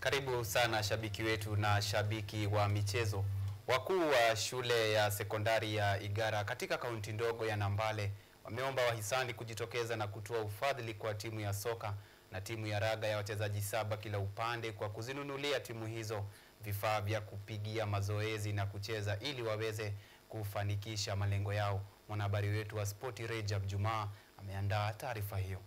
Karibu sana shabiki wetu na shabiki wa michezo. Wakuu wa shule ya sekondari ya Igara katika kaunti ndogo ya Nambale wameomba wahisani kujitokeza na kutoa ufadhili kwa timu ya soka na timu ya raga ya wachezaji 7 kila upande kwa kuzinunulia timu hizo vifaa vya kupigia mazoezi na kucheza ili waweze kufanikisha malengo yao. Mwanahabari wetu wa Spoti Rajab Juma ameandaa taarifa hiyo.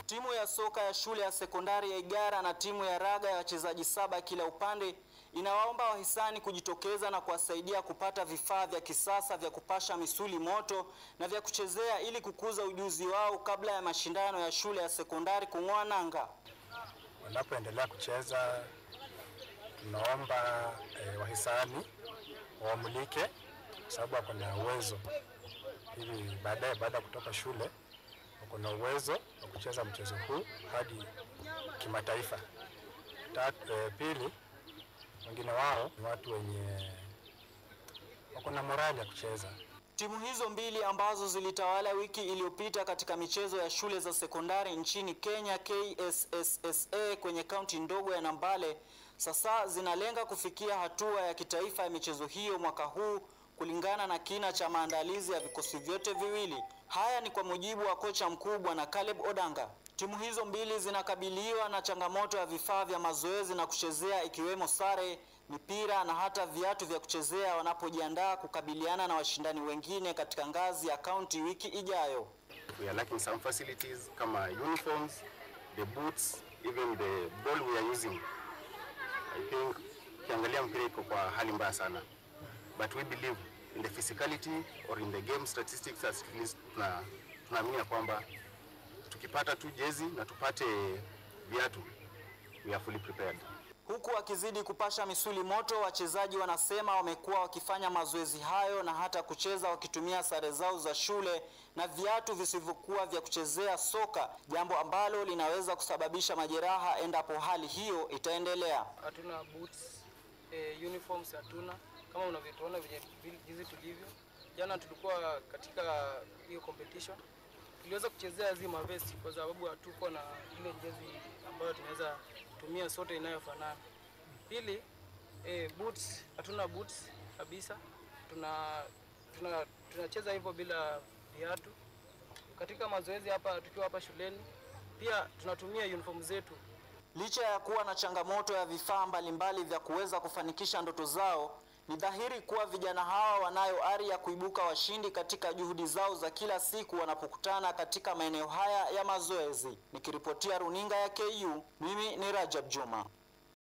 Timu ya soka ya shule ya sekondari ya Igara na timu ya raga ya wachezaji 7 kila upande inawaomba wahisani kujitokeza na kuwasaidia kupata vifaa vya kisasa vya kupasha misuli moto na vya kuchezea ili kukuza ujuzi wao kabla ya mashindano ya shule ya sekondari kung'oa nanga. Wanapoendelea kucheza, tunaomba wahisani wamulike kwa sababu wako na uwezo ili baada ya kutoka shule wako na uwezo wa kucheza mchezo huu hadi kimataifa. Pili, wengine wao ni watu wenye wako na morali ya kucheza. Timu hizo mbili ambazo zilitawala wiki iliyopita katika michezo ya shule za sekondari nchini Kenya, KSSSA kwenye kaunti ndogo ya Nambale, sasa zinalenga kufikia hatua ya kitaifa ya michezo hiyo mwaka huu kulingana na kina cha maandalizi ya vikosi vyote viwili. Haya ni kwa mujibu wa kocha mkuu Bwana Caleb Odanga. Timu hizo mbili zinakabiliwa na changamoto ya vifaa vya mazoezi na kuchezea ikiwemo sare, mipira na hata viatu vya kuchezea wanapojiandaa kukabiliana na washindani wengine katika ngazi ya kaunti wiki ijayo. We are lacking some facilities kama uniforms, the boots, even the ball we are using. I think kiangalia mpira iko kwa hali mbaya sana. But we believe in the physicality or in the game statistics, at least tunaamini kwamba tukipata tu jezi na tupate viatu, we are fully prepared. Huku akizidi kupasha misuli moto, wachezaji wanasema wamekuwa wakifanya mazoezi hayo na hata kucheza wakitumia sare zao za shule na viatu visivyokuwa vya kuchezea soka, jambo ambalo linaweza kusababisha majeraha endapo hali hiyo itaendelea. Hatuna boots, uniforms hatuna kama unavyotuona jinsi tulivyo. Jana tulikuwa katika hiyo competition, tuliweza kuchezea zima vesti kwa sababu hatuko na ile jezi ambayo tunaweza tumia sote inayofanana. Pili, boots, hatuna boots kabisa. Tunacheza hivyo bila viatu. Katika mazoezi hapa tukiwa hapa shuleni, pia tunatumia uniform zetu. Licha ya kuwa na changamoto ya vifaa mbalimbali vya kuweza kufanikisha ndoto zao, ni dhahiri kuwa vijana hawa wanayo ari ya kuibuka washindi katika juhudi zao za kila siku wanapokutana katika maeneo haya ya mazoezi. Nikiripotia runinga ya KU, mimi ni Rajab Juma.